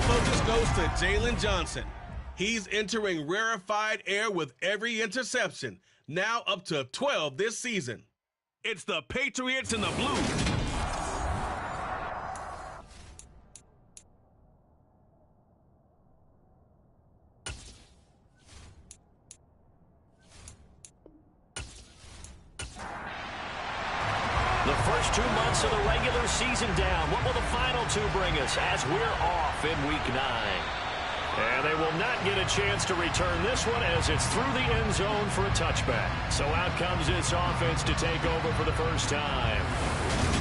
focus goes to Jalen Johnson. He's entering rarefied air with every interception, now up to 12 this season. It's the Patriots in the blue. The first 2 months of the regular season down. What will the final 2 bring us as we're off in Week 9? And they will not get a chance to return this one as it's through the end zone for a touchback. So out comes this offense to take over for the first time.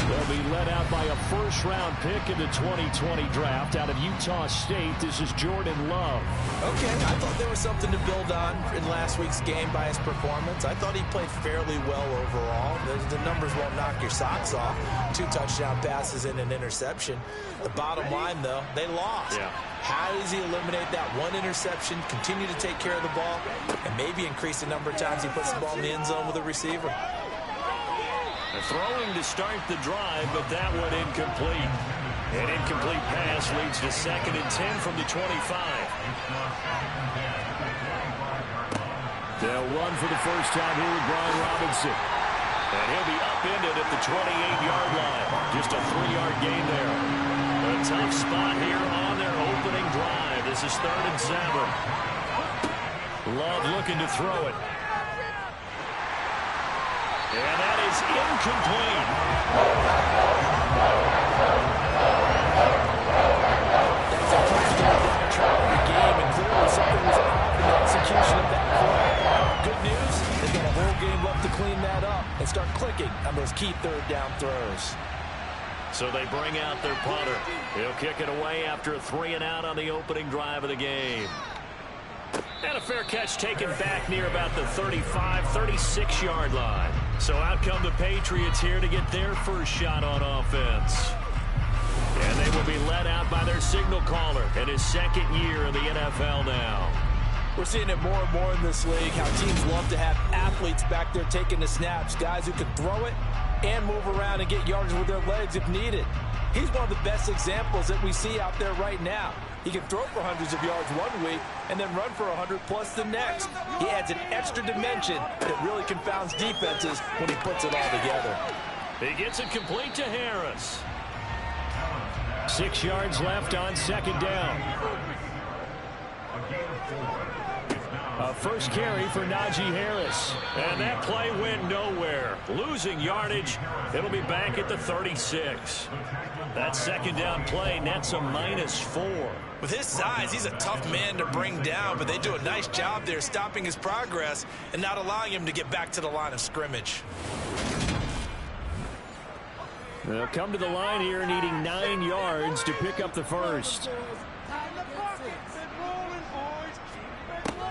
They'll be led out by a first-round pick in the 2020 draft out of Utah State. This is Jordan Love. Okay, I thought there was something to build on in last week's game by his performance. I thought he played fairly well overall. The numbers won't knock your socks off. 2 touchdown passes and an interception. The bottom line, though, they lost. Yeah. How does he eliminate that 1 interception, continue to take care of the ball, and maybe increase the number of times he puts the ball in the end zone with a receiver? Throwing to start the drive, but that one incomplete. An incomplete pass leads to 2nd and 10 from the 25. They'll run for the first time here with Brian Robinson. And he'll be upended at the 28-yard line. Just a 3-yard gain there. A tough spot here on their opening drive. This is 3rd and 7. Love looking to throw it. And that is incomplete. That's a touchdown down the game, and clearly something was off in the execution of that play. Good news, they've got a whole game left to clean that up and start clicking on those key 3rd down throws. So they bring out their punter. He'll kick it away after a 3-and-out on the opening drive of the game. And a fair catch taken back near about the 35, 36-yard line. So out come the Patriots here to get their first shot on offense. And they will be led out by their signal caller in his 2nd year in the NFL now. We're seeing it more and more in this league, how teams love to have athletes back there taking the snaps, guys who can throw it and move around and get yards with their legs if needed. He's one of the best examples that we see out there right now. He can throw for hundreds of yards one week and then run for 100+ the next. He adds an extra dimension that really confounds defenses when he puts it all together. He gets it complete to Harris. 6 yards left on 2nd down. A first carry for Najee Harris. And that play went nowhere. Losing yardage. It'll be back at the 36. That 2nd down play nets a -4. With his size, he's a tough man to bring down, but they do a nice job there stopping his progress and not allowing him to get back to the line of scrimmage. They'll come to the line here needing 9 yards to pick up the first.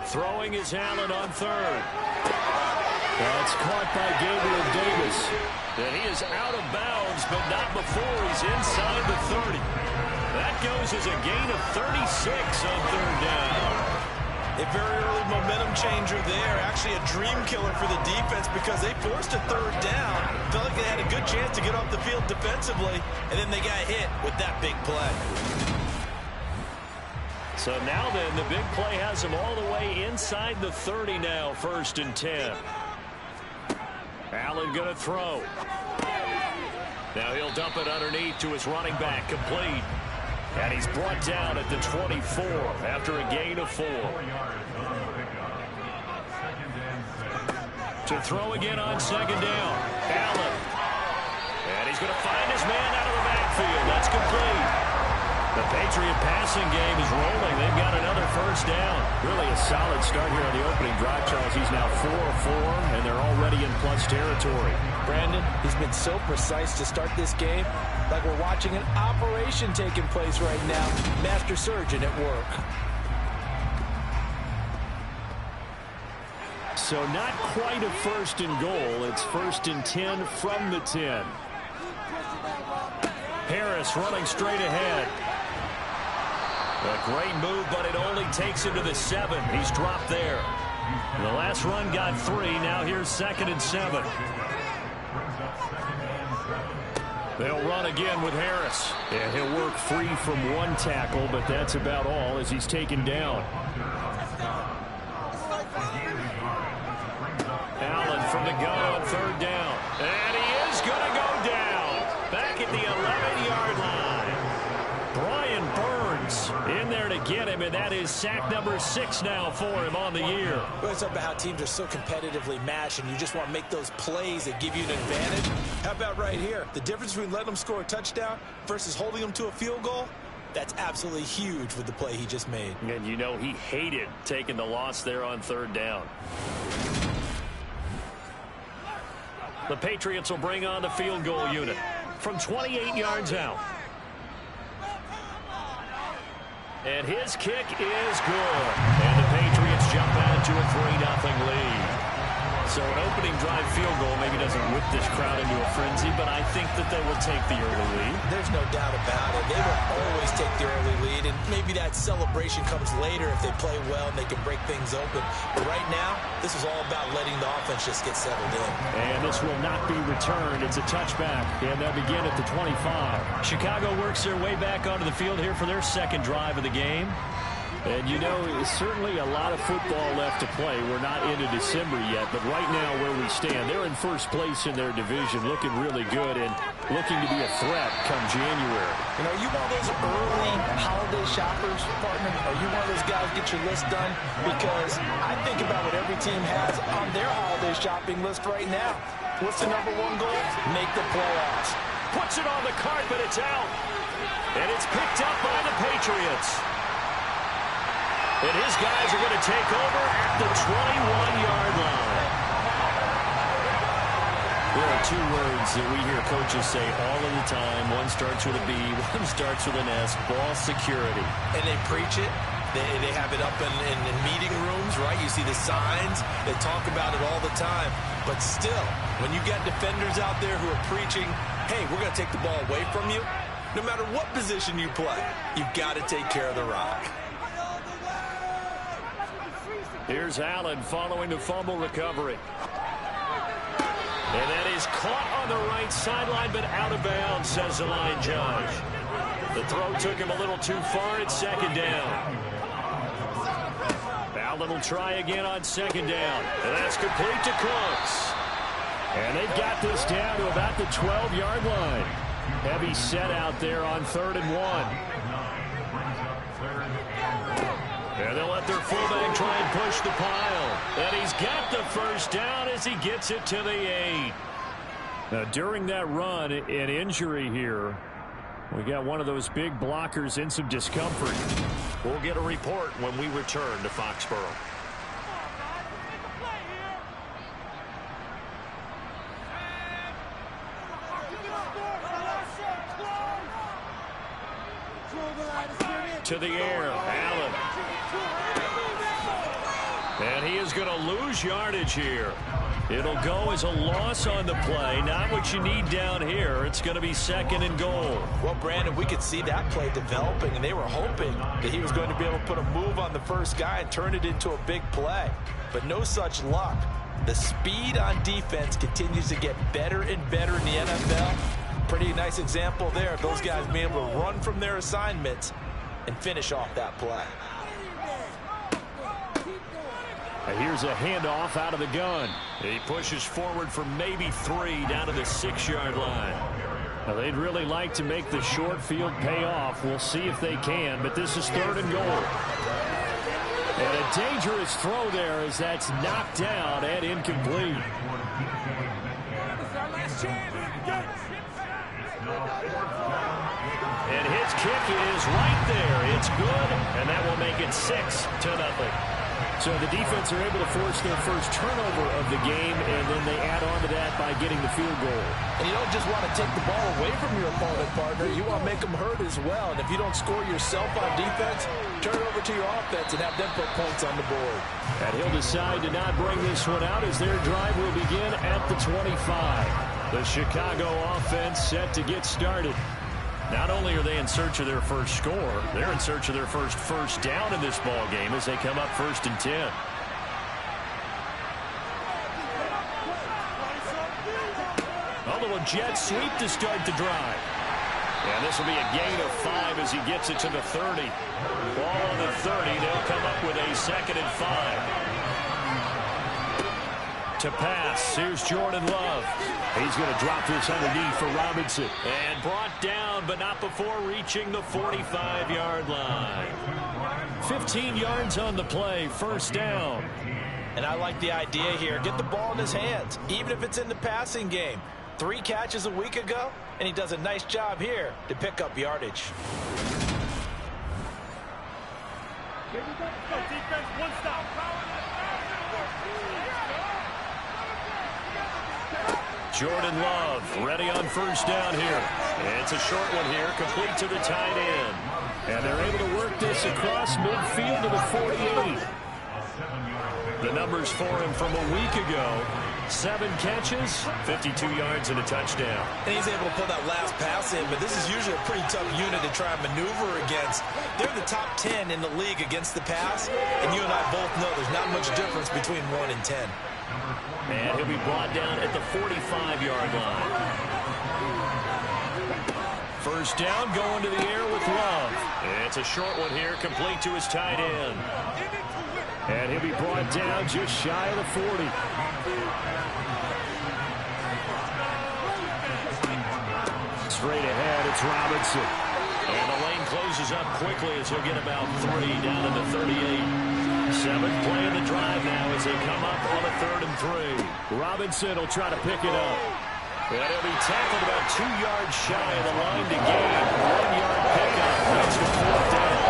Throwing is Allen on 3rd. That's caught by Gabriel Davis. And he is out of bounds, but not before he's inside the 30. That goes as a gain of 36 on 3rd down. A very early momentum changer there. Actually a dream killer for the defense because they forced a 3rd down. Felt like they had a good chance to get off the field defensively, and then they got hit with that big play. So now then, the big play has him all the way inside the 30 now, 1st and 10. Allen going to throw. Now he'll dump it underneath to his running back, complete. And he's brought down at the 24 after a gain of 4. To throw again on 2nd down. Allen. And he's going to find his man out of the backfield. That's complete. The Patriot passing game is rolling. They've got another first down. Really a solid start here on the opening drive, Charles. He's now 4 of 4, and they're already in plus territory. Brandon, he's been so precise to start this game, like we're watching an operation taking place right now. Master surgeon at work. So not quite a 1st and goal. It's 1st and 10 from the 10. Harris running straight ahead. A great move, but it only takes him to the 7. He's dropped there. The last run got 3. Now here's 2nd and 7. They'll run again with Harris. And he'll work free from one tackle, but that's about all as he's taken down. Allen from the gun on third down. And he is going to go down. Back at the 11-yard line. Brian Burns in there to get him, and that is sack number 6 now for him on the year. Well, it's about how teams are so competitively matched, and you just want to make those plays that give you an advantage. How about right here? The difference between letting them score a touchdown versus holding them to a field goal, that's absolutely huge with the play he just made. And you know he hated taking the loss there on third down. The Patriots will bring on the field goal unit from 28 yards out. And his kick is good. And the Patriots jump out to a 3-0 lead. So an opening drive field goal maybe doesn't whip this crowd into a frenzy, but I think that they will take the early lead. There's no doubt about it. They will always take the early lead, and maybe that celebration comes later if they play well and they can break things open. But right now, this is all about letting the offense just get settled in. And this will not be returned. It's a touchback, and they'll begin at the 25. Chicago works their way back onto the field here for their second drive of the game. And, you know, certainly a lot of football left to play. We're not into December yet, but right now where we stand, they're in first place in their division, looking really good and looking to be a threat come January. You know, you one of those early holiday shoppers, partner? Are you one of those guys get your list done? Because I think about what every team has on their holiday shopping list right now. What's the #1 goal? Make the playoffs. Puts it on the carpet, it's out. And it's picked up by the Patriots. And his guys are going to take over at the 21-yard line. There are 2 words that we hear coaches say all of the time. One starts with a B, one starts with an S, ball security. And they preach it. They have it up in meeting rooms, right? You see the signs. They talk about it all the time. But still, when you got defenders out there who are preaching, hey, we're going to take the ball away from you, no matter what position you play, you've got to take care of the rock. Here's Allen following the fumble recovery. And that is caught on the right sideline, but out of bounds, says the line judge. The throw took him a little too far. It's second down. Allen will try again on second down. And that's complete to Cooks. And they've got this down to about the 12-yard line. Heavy set out there on 3rd and 1. And they'll let their fullback try and push the pile. And he's got the first down as he gets it to the 8. Now, during that run, an injury here. We got one of those big blockers in some discomfort. We'll get a report when we return to Foxborough. To the air, Allen. And he is going to lose yardage here. It'll go as a loss on the play. Not what you need down here. It's going to be 2nd and goal. Well, Brandon, we could see that play developing, and they were hoping that he was going to be able to put a move on the first guy and turn it into a big play. But no such luck. The speed on defense continues to get better and better in the NFL. Pretty nice example there of those guys being able to run from their assignments and finish off that play. Here's a handoff out of the gun. He pushes forward for maybe 3 down to the 6-yard line. Now, they'd really like to make the short field pay off. We'll see if they can, but this is 3rd and goal. And a dangerous throw there as that's knocked down and incomplete. And his kick is right there. It's good, and that will make it 6-0. So the defense are able to force their first turnover of the game, and then they add on to that by getting the field goal. And you don't just want to take the ball away from your opponent, partner. You want to make them hurt as well. And if you don't score yourself on defense, turn it over to your offense and have them put points on the board. And he'll decide to not bring this one out as their drive will begin at the 25. The Chicago offense set to get started. Not only are they in search of their first score, they're in search of their first down in this ball game as they come up 1st and 10. A little jet sweep to start the drive. And this will be a gain of 5 as he gets it to the 30. Ball on the 30. They'll come up with a 2nd and 5. To pass, here's Jordan Love. He's going to drop this underneath for Robinson. And brought down, but not before reaching the 45-yard line. 15 yards on the play, 1st down. And I like the idea here. Get the ball in his hands, even if it's in the passing game. 3 catches a week ago, and he does a nice job here to pick up yardage. Defense, 1 stop. Jordan Love ready on 1st down here. It's a short one here, complete to the tight end. And they're able to work this across midfield to the 48. The numbers for him from a week ago: 7 catches, 52 yards, and a touchdown. And he's able to pull that last pass in, but this is usually a pretty tough unit to try and maneuver against. They're the top 10 in the league against the pass, and you and I both know there's not much difference between 1 and 10. And he'll be brought down at the 45-yard line. 1st down, going to the air with Love. It's a short one here, complete to his tight end. And he'll be brought down just shy of the 40. Straight ahead, it's Robinson. And the lane closes up quickly as he'll get about 3 down to the 38. 7th play of the drive now as they come up on a 3rd and 3. Robinson will try to pick it up. And he'll be tackled about 2 yards shy of the line to gain. 1-yard pickup. That's the 4th down.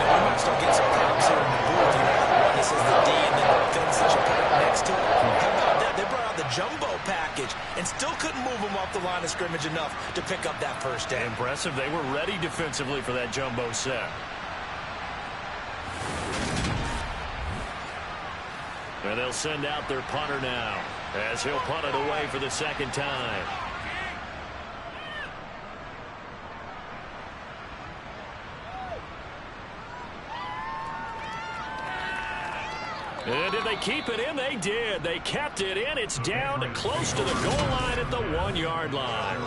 Now, we might start getting some props here in the booth. You know, this is the D and then the fence that you put up next to it. How about that? They brought out the jumbo package and still couldn't move them off the line of scrimmage enough to pick up that 1st down. Impressive. They were ready defensively for that jumbo set. And they'll send out their punter now as he'll punt it away for the 2nd time. And did they keep it in? They did. They kept it in. It's down to close to the goal line at the 1-yard line.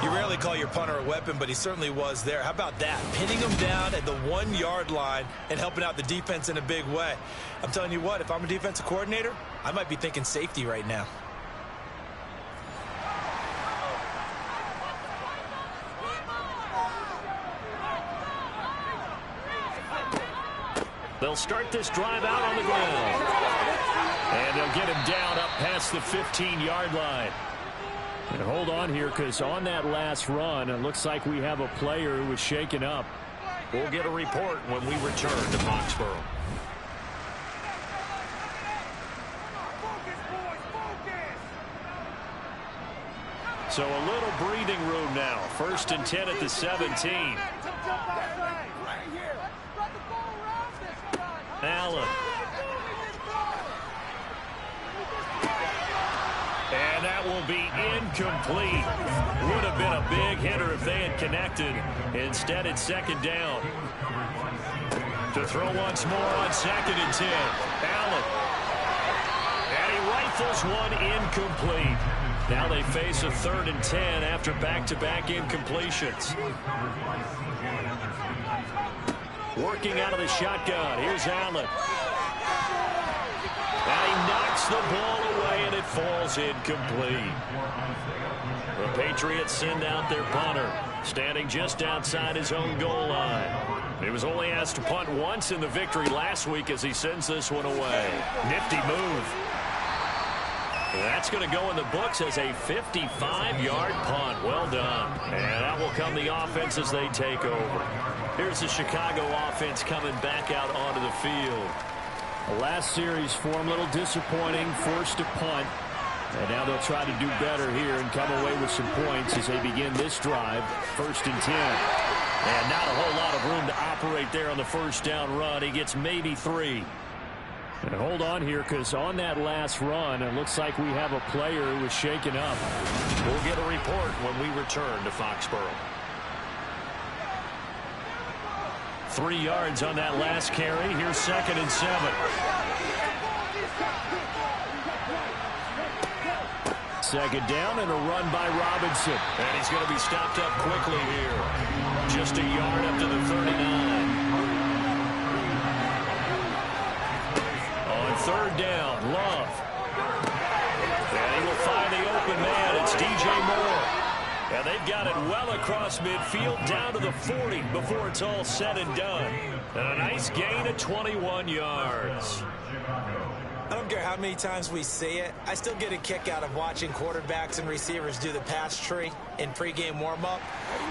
You rarely call your punter a weapon, but he certainly was there. How about that? Pinning him down at the 1-yard line and helping out the defense in a big way. I'm telling you what, if I'm a defensive coordinator, I might be thinking safety right now. They'll start this drive out on the ground. And they'll get him down up past the 15-yard line. And hold on here, because on that last run, it looks like we have a player who was shaken up. We'll get a report when we return to Foxborough. So a little breathing room now. 1st and 10 at the 17. Allen. And that will be incomplete. Would have been a big hitter if they had connected. Instead, it's 2nd down. To throw once more on 2nd and 10. Allen. And he rifles one incomplete. Now they face a 3rd and 10 after back-to-back incompletions. Working out of the shotgun. Here's Allen. And he knocks the ball away, and it falls incomplete. The Patriots send out their punter, standing just outside his own goal line. He was only asked to punt once in the victory last week as he sends this one away. Nifty move. That's going to go in the books as a 55-yard punt. Well done. And that will come the offense as they take over. Here's the Chicago offense coming back out onto the field. The last series for them, a little disappointing, forced to punt. And now they'll try to do better here and come away with some points as they begin this drive. 1st and 10. And not a whole lot of room to operate there on the 1st down run. He gets maybe 3. And hold on here, because on that last run, it looks like we have a player who was shaken up. We'll get a report when we return to Foxborough. 3 yards on that last carry. Here's 2nd and 7. second down and a run by Robinson. And he's going to be stopped up quickly here. Just a yard up to the 39. On third down, Love. And he will find the open man. It's DJ Moore. And they've got it well across midfield down to the 40 before it's all said and done. And a nice gain of 21 yards. I don't care how many times we see it. I still get a kick out of watching quarterbacks and receivers do the pass tree in pregame warm-up.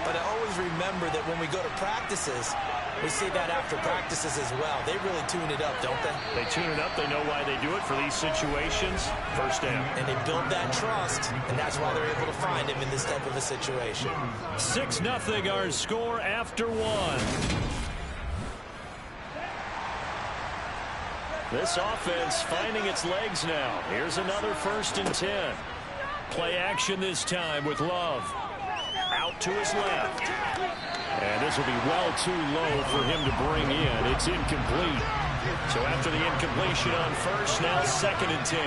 But I always remember that when we go to practices, we see that after practices as well. They really tune it up, don't they? They tune it up. They know why they do it for these situations. First down. And they build that trust, and that's why they're able to find him in this type of a situation. 6-0 our score after one. This offense finding its legs now. Here's another 1st and 10. Play action this time with Love. Out to his left. And this will be well too low for him to bring in. It's incomplete. So after the incompletion on first, now 2nd and 10.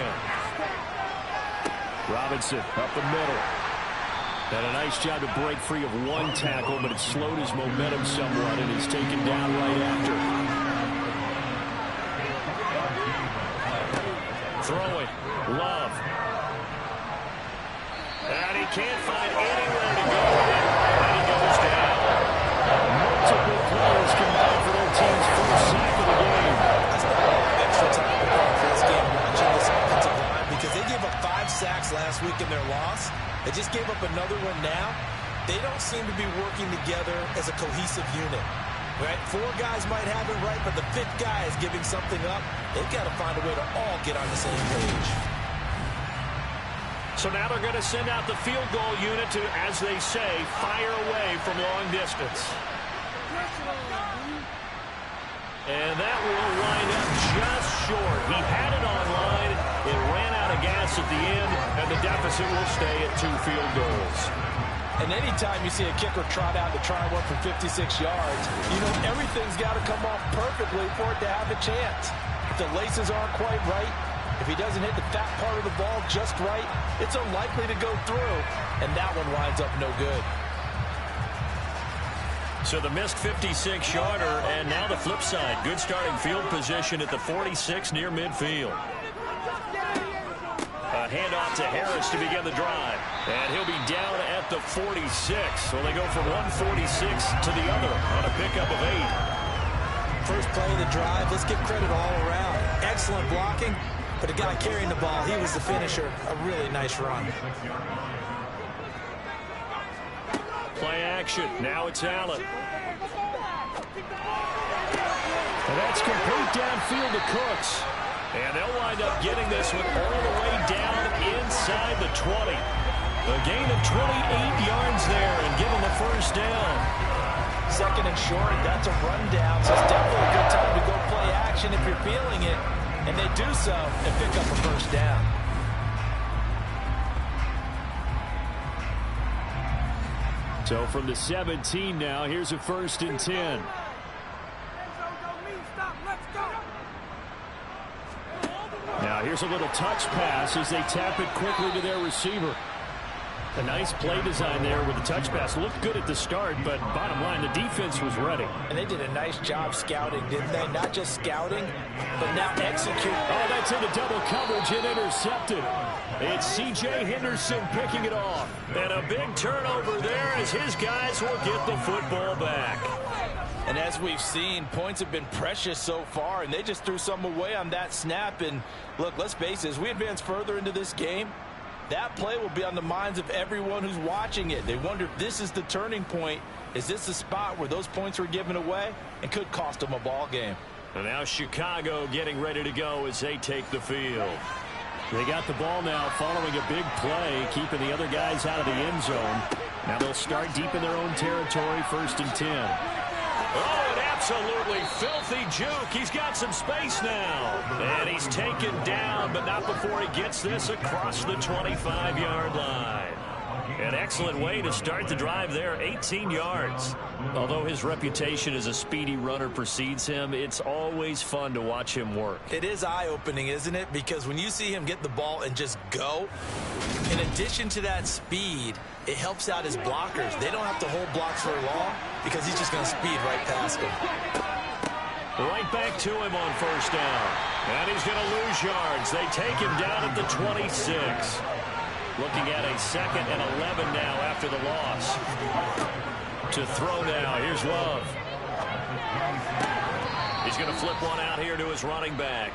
Robinson up the middle. And a nice job to break free of one tackle, but it slowed his momentum somewhat, and he's taken down right after. Throwing. Love. And he can't find anywhere to go. And he goes down. Multiple players combined for their team's first sack of the game. That's not a lot of extra time to call for this game watching this offensive line because they gave up 5 sacks last week in their loss. They just gave up another one now. They don't seem to be working together as a cohesive unit. Right? 4 guys might have it right, but the 5th guy is giving something up. They've got to find a way to all get on the same page. So now they're going to send out the field goal unit to, as they say, fire away from long distance. And that will wind up just short. He had it on line. It ran out of gas at the end, and the deficit will stay at 2 field goals. And anytime you see a kicker trot out to try one for 56 yards, you know everything's got to come off perfectly for it to have a chance. If the laces aren't quite right, if he doesn't hit the fat part of the ball just right, it's unlikely to go through, and that one winds up no good. So the missed 56-yarder, and now the flip side. Good starting field position at the 46 near midfield. A handoff to Harris to begin the drive. And he'll be down at the 46. So they go from 146 to the other on a pickup of 8. First play of the drive, let's give credit all around. Excellent blocking, but the guy carrying the ball, he was the finisher. A really nice run. Play action. Now it's Allen. And that's complete downfield to Cooks. And they'll wind up getting this one all the way down inside the 20. A gain of 28 yards there and given the first down. 2nd and short, that's a rundown. So it's definitely a good time to go play action if you're feeling it. And they do so and pick up a first down. So from the 17 now, here's a 1st and 10. Now here's a little touch pass as they tap it quickly to their receiver. A nice play design there with the touch pass. Looked good at the start, but bottom line, the defense was ready. And they did a nice job scouting, didn't they? Not just scouting, but now execute. Oh, that's into double coverage and intercepted. It's C.J. Henderson picking it off. And a big turnover there as his guys will get the football back. And as we've seen, points have been precious so far, and they just threw some away on that snap. And look, let's face it, as we advance further into this game, that play will be on the minds of everyone who's watching it. They wonder if this is the turning point. Is this the spot where those points were given away and could cost them a ball game? And now Chicago getting ready to go as they take the field. They got the ball now following a big play, keeping the other guys out of the end zone. Now they'll start deep in their own territory, 1st and 10. Oh, an absolutely filthy juke. He's got some space now. And he's taken down, but not before he gets this across the 25-yard line. An excellent way to start the drive there, 18 yards. Although his reputation as a speedy runner precedes him, it's always fun to watch him work. It is eye-opening, isn't it? Because when you see him get the ball and just go, in addition to that speed, it helps out his blockers. They don't have to hold blocks for long because he's just going to speed right past them. Right back to him on first down. And he's going to lose yards. They take him down at the 26. Looking at a 2nd and 11 now after the loss. To throw now. Here's Love. He's going to flip one out here to his running back.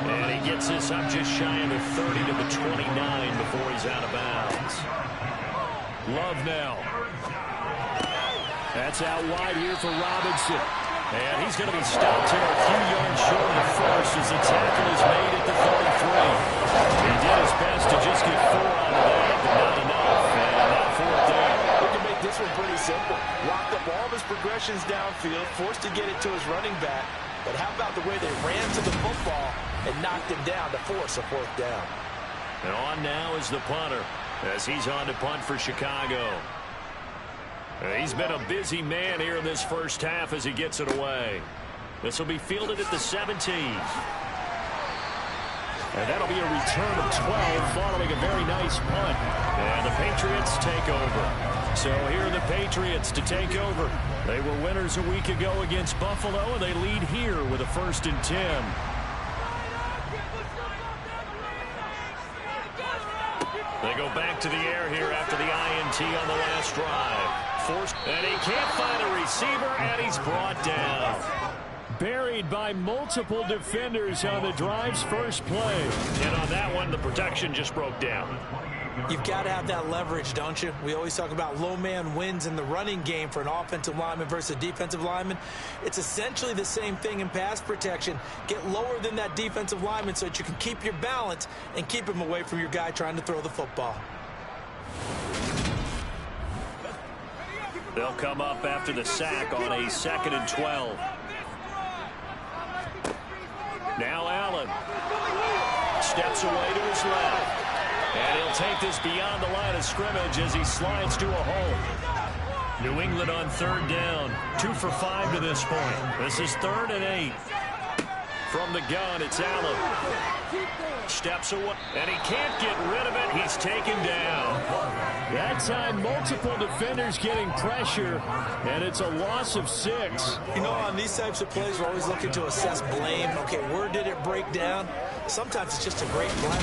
And he gets this up just shy of the 30 to the 29 before he's out of bounds. Love now. That's out wide here for Robinson. And he's going to be stopped here a few yards short of the first as the tackle is made at the 33. He did his best to just get 4 out of that, but not enough. And now 4th down. We can make this one pretty simple. Locked up all of his progressions downfield, forced to get it to his running back. But how about the way they ran to the football and knocked him down to force a 4th down? And on now is the punter as he's on to punt for Chicago. He's been a busy man here in this first half as he gets it away. This will be fielded at the 17. And that'll be a return of 12 following a very nice punt. And the Patriots take over. So here are the Patriots to take over. They were winners a week ago against Buffalo, and they lead here with a 1st and 10. They go back to the air here after the INT on the last drive. And he can't find a receiver, and he's brought down. Buried by multiple defenders on the drive's first play. And on that one, the protection just broke down. You've got to have that leverage, don't you? We always talk about low man wins in the running game for an offensive lineman versus a defensive lineman. It's essentially the same thing in pass protection. Get lower than that defensive lineman so that you can keep your balance and keep him away from your guy trying to throw the football. They'll come up after the sack on a 2nd and 12. Now Allen steps away to his left. And he'll take this beyond the line of scrimmage as he slides to a hole. New England on 3rd down. 2 for 5 to this point. This is 3rd and 8. From the gun, it's Allen. Steps away, and he can't get rid of it. He's taken down. That time, multiple defenders getting pressure, and it's a loss of 6. You know, on these types of plays, we're always looking to assess blame. Okay, where did it break down? Sometimes it's just a great play.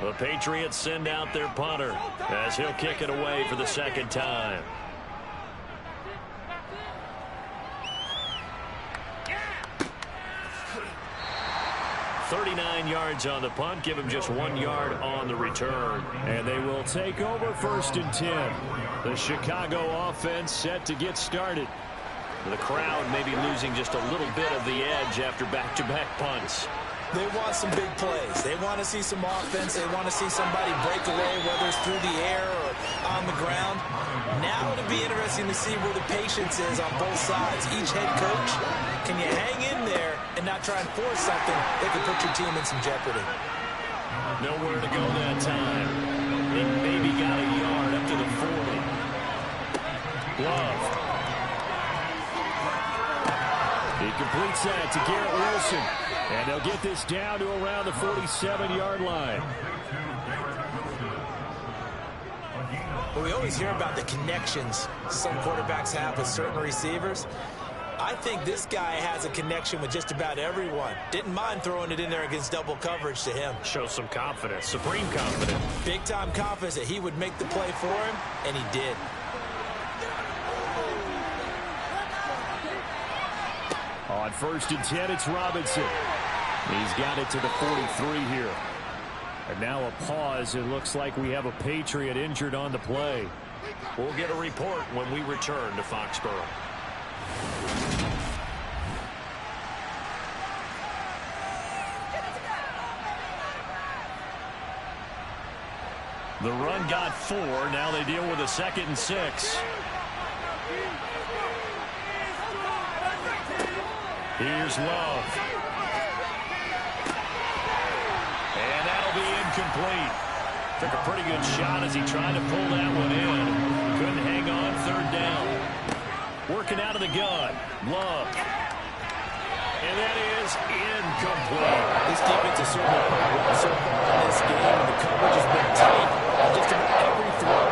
The Patriots send out their punter as he'll kick it away for the 2nd time. $39 yards on the punt, give him just 1 yard on the return. And they will take over 1st and 10. The Chicago offense set to get started. The crowd may be losing just a little bit of the edge after back-to-back punts. They want some big plays. They want to see some offense. They want to see somebody break away, whether it's through the air or on the ground. Now it'll be interesting to see where the patience is on both sides. Each head coach, can you hang in there and not try and force something that could put your team in some jeopardy? Nowhere to go that time. He maybe got a yard up to the 40. Love. He completes that to Garrett Wilson. And they'll get this down to around the 47-yard line. Well, we always hear about the connections some quarterbacks have with certain receivers. I think this guy has a connection with just about everyone. Didn't mind throwing it in there against double coverage to him. Shows some confidence, supreme confidence. Big-time confidence that he would make the play for him, and he did. On 1st and 10, it's Robinson. He's got it to the 43 here. And now a pause. It looks like we have a Patriot injured on the play. We'll get a report when we return to Foxborough. The run got 4. Now they deal with a 2nd and 6. Here's Love. And that'll be incomplete. Took a pretty good shot as he tried to pull that one in. Couldn't hang on, 3rd down. Working out of the gun. Love. And that is incomplete. This defense has certainly played well so far in this game, and the coverage has been tight on just about every throw.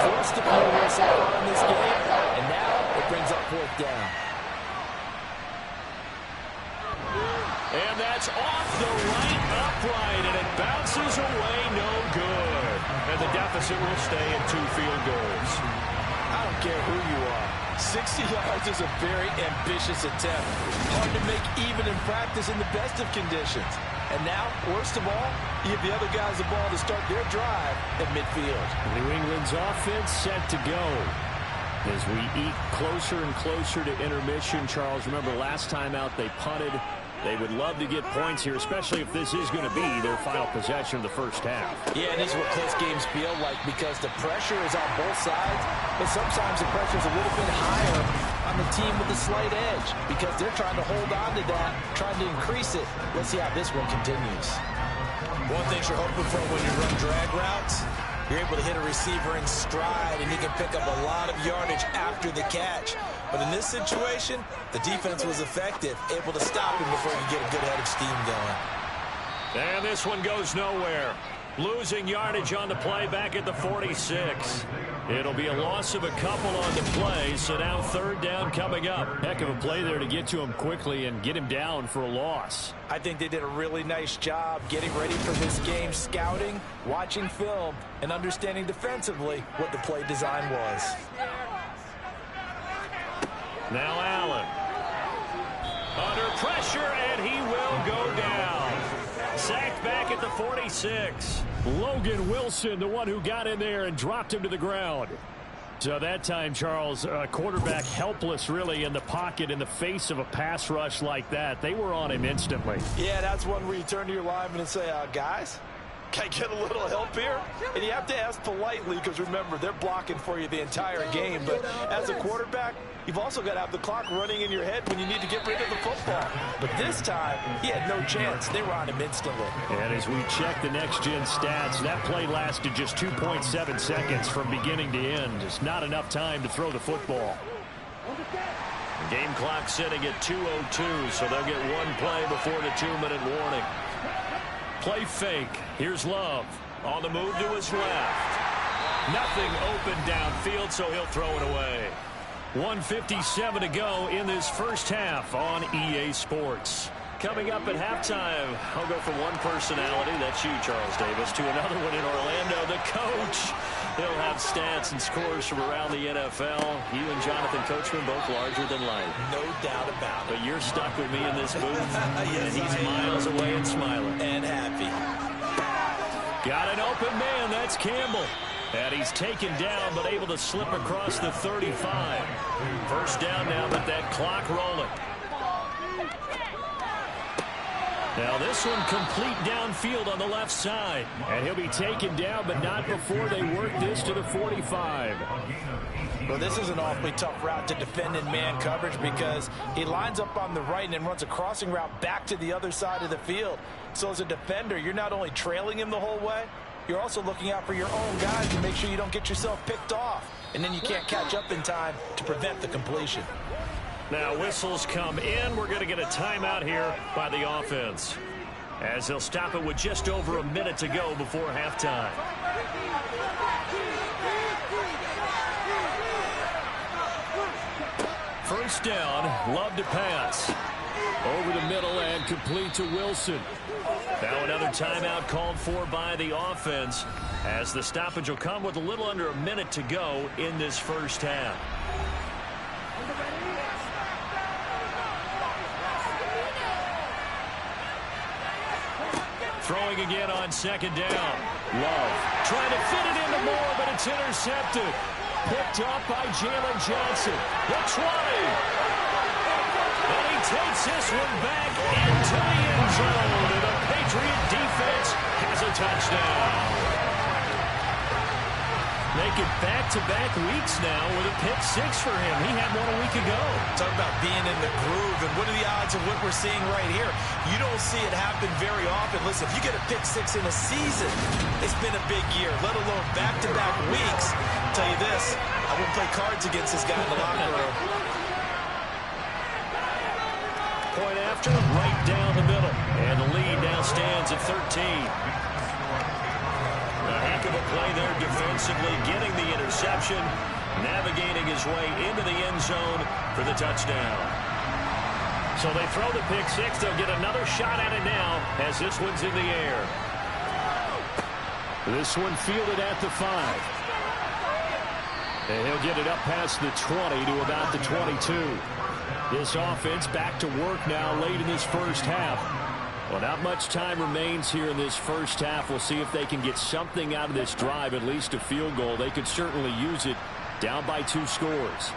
Forced to play well so far in this game, and now it brings up 4th down. And that's off the right upright, and it bounces away no good. And the deficit will stay at 2 field goals. I don't care who you are. 60 yards is a very ambitious attempt. Hard to make even in practice in the best of conditions. And now, worst of all, you give the other guys the ball to start their drive at midfield. New England's offense set to go. As we eat closer and closer to intermission, Charles, remember last time out they punted. They would love to get points here, especially if this is going to be their final possession of the first half. Yeah, and these are what close games feel like because the pressure is on both sides, but sometimes the pressure is a little bit higher on the team with a slight edge because they're trying to hold on to that, trying to increase it. Let's see how this one continues. One thing you're hoping for when you run drag routes, you're able to hit a receiver in stride, and he can pick up a lot of yardage after the catch. But in this situation, the defense was effective, able to stop him before he could get a good head of steam going. And this one goes nowhere. Losing yardage on the play back at the 46. It'll be a loss of a couple on the play, so now 3rd down coming up. Heck of a play there to get to him quickly and get him down for a loss. I think they did a really nice job getting ready for this game, scouting, watching film, and understanding defensively what the play design was. Now Allen. Under pressure, and he will go down. Sacked back at the 46. Logan Wilson, the one who got in there and dropped him to the ground. So that time, Charles, quarterback helpless really in the pocket in the face of a pass rush like that. They were on him instantly. Yeah, that's one where you turn to your lineman and say, guys, can I get a little help here? And you have to ask politely because, remember, they're blocking for you the entire game. But as a quarterback, you've also got to have the clock running in your head when you need to get rid of the football. But this time, he had no chance. They were on him instantly. And as we check the next-gen stats, that play lasted just 2.7 seconds from beginning to end. Just not enough time to throw the football. The game clock sitting at 2:02, so they'll get one play before the 2-minute warning. Play fake. Here's Love. On the move to his left. Nothing open downfield, so he'll throw it away. 1:57 to go in this first half on EA Sports. Coming up at halftime, I'll go from one personality, that's you, Charles Davis, to another one in Orlando, the coach. He'll have stats and scores from around the NFL. You and Jonathan Coachman both larger than life. No doubt about it. But you're stuck with me in this booth, yes, and he's miles away and smiling. And happy. Got an open man, that's Campbell. And he's taken down, but able to slip across the 35. First down now, but that clock rolling. Now this one complete downfield on the left side. And he'll be taken down, but not before they work this to the 45. Well, this is an awfully tough route to defend in man coverage because he lines up on the right and then runs a crossing route back to the other side of the field. So as a defender, you're not only trailing him the whole way, you're also looking out for your own guys to make sure you don't get yourself picked off. And then you can't catch up in time to prevent the completion. Now whistles come in. We're going to get a timeout here by the offense, as they'll stop it with just over a minute to go before halftime. First down, Love to pass. Over the middle and complete to Wilson. Now another timeout called for by the offense, as the stoppage will come with a little under a minute to go in this first half. Throwing again on second down. Love trying to fit it into Moore, but it's intercepted. Picked up by Jalen Johnson. The 20. And he takes this one back into the end zone. And the Patriot defense has a touchdown. Make it back-to-back weeks now with a pick six for him. He had one a week ago. Talk about being in the groove, and what are the odds of what we're seeing right here? You don't see it happen very often. Listen, if you get a pick six in a season, it's been a big year, let alone back-to-back weeks. I'll tell you this, I wouldn't play cards against this guy in the locker room. Point after, right down the middle. And the lead now stands at 13. A heck of a play there defensively, getting the interception, navigating his way into the end zone for the touchdown. So they throw the pick six. They'll get another shot at it now as this one's in the air. This one fielded at the 5. And he'll get it up past the 20 to about the 22. This offense back to work now late in this first half. Well, not much time remains here in this first half. We'll see if they can get something out of this drive, at least a field goal. They could certainly use it down by 2 scores.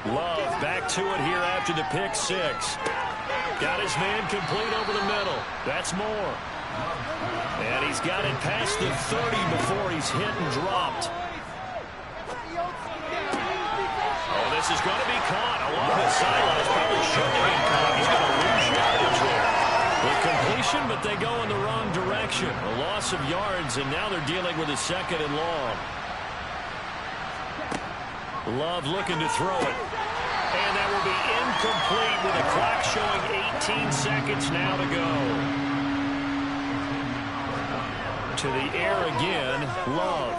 Love back to it here after the pick six. Got his man complete over the middle. That's Moore. And he's got it past the 30 before he's hit and dropped. This is going to be caught along the sidelines. Probably shouldn't have been caught. He's going to lose yardage there. The completion, but they go in the wrong direction. A loss of yards, and now they're dealing with a 2nd and long. Love looking to throw it. And that will be incomplete with the clock showing 18 seconds now to go. To the air again, Love.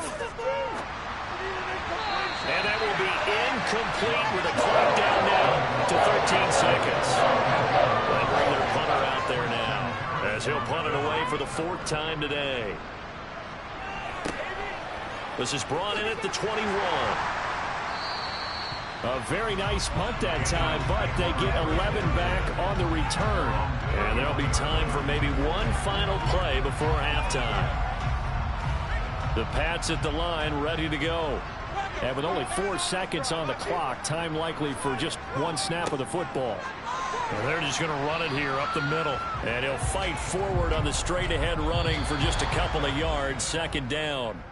And that will be incomplete with a clock down now to 13 seconds. They bring their punter out there now as he'll punt it away for the 4th time today. This is brought in at the 21. A very nice punt that time, but they get 11 back on the return. And there'll be time for maybe one final play before halftime. The Pats at the line ready to go. And with only 4 seconds on the clock, time likely for just one snap of the football. And they're just going to run it here up the middle. And he'll fight forward on the straight-ahead running for just a couple of yards, 2nd down.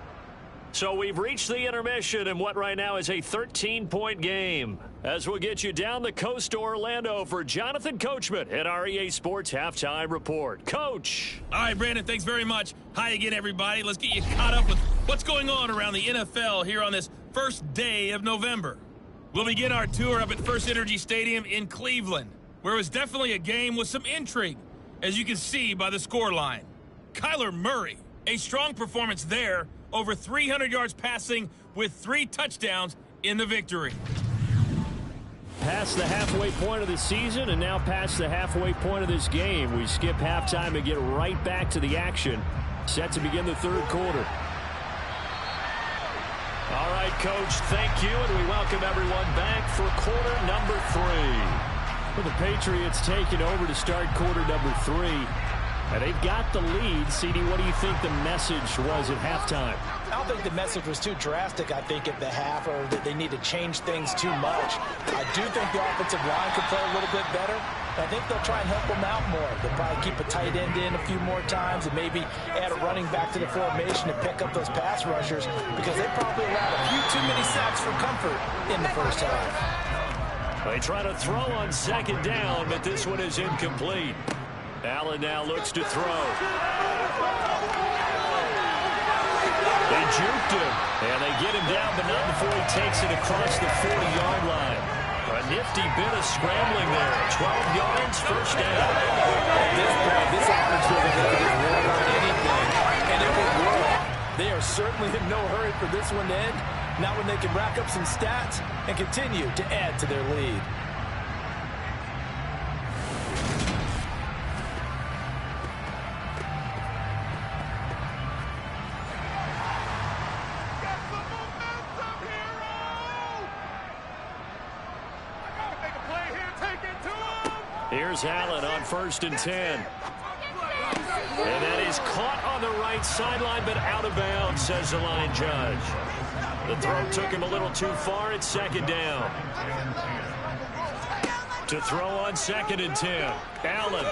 So we've reached the intermission in what right now is a 13-point game. As we'll get you down the coast to Orlando for Jonathan Coachman at our EA Sports Halftime Report. Coach. All right, Brandon, thanks very much. Hi again, everybody. Let's get you caught up with what's going on around the NFL here on this first day of November. We'll begin our tour up at First Energy Stadium in Cleveland, where it was definitely a game with some intrigue, as you can see by the scoreline. Kyler Murray, a strong performance there, over 300 yards passing with 3 touchdowns in the victory. Past the halfway point of the season and now past the halfway point of this game. We skip halftime and get right back to the action. Set to begin the 3rd quarter. All right, Coach, thank you, and we welcome everyone back for quarter number 3. Well, the Patriots taking over to start quarter number 3. And they've got the lead. CD, what do you think the message was at halftime? I don't think the message was too drastic, I think, at the half, or that they need to change things too much. I do think the offensive line could play a little bit better. I think they'll try and help them out more. They'll probably keep a tight end in a few more times and maybe add a running back to the formation to pick up those pass rushers, because they probably allowed a few too many sacks for comfort in the first half. They try to throw on 2nd down, but this one is incomplete. Allen now looks to throw. They juked him, and they get him down, but not before he takes it across the 40-yard line. A nifty bit of scrambling there. 12 yards, 1st down. At this point, this offense doesn't have to run on anything, and it will work. They are certainly in no hurry for this one to end, not when they can rack up some stats and continue to add to their lead. Here's Allen on 1st and 10. And that is caught on the right sideline, but out of bounds, says the line judge. The throw took him a little too far. It's 2nd down. To throw on 2nd and 10. Allen.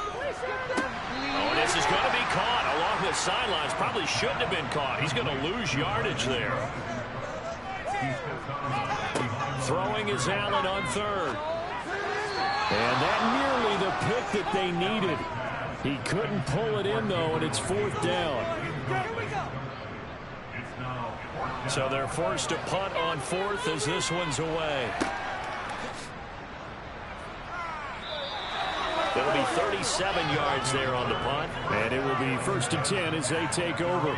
Oh, this is going to be caught along the sidelines. Probably shouldn't have been caught. He's going to lose yardage there. Throwing is Allen on third. And that nearly the pick that they needed. He couldn't pull it in, though, and it's fourth down. So they're forced to punt on fourth as this one's away. It'll be 37 yards there on the punt. And it will be 1st and 10 as they take over.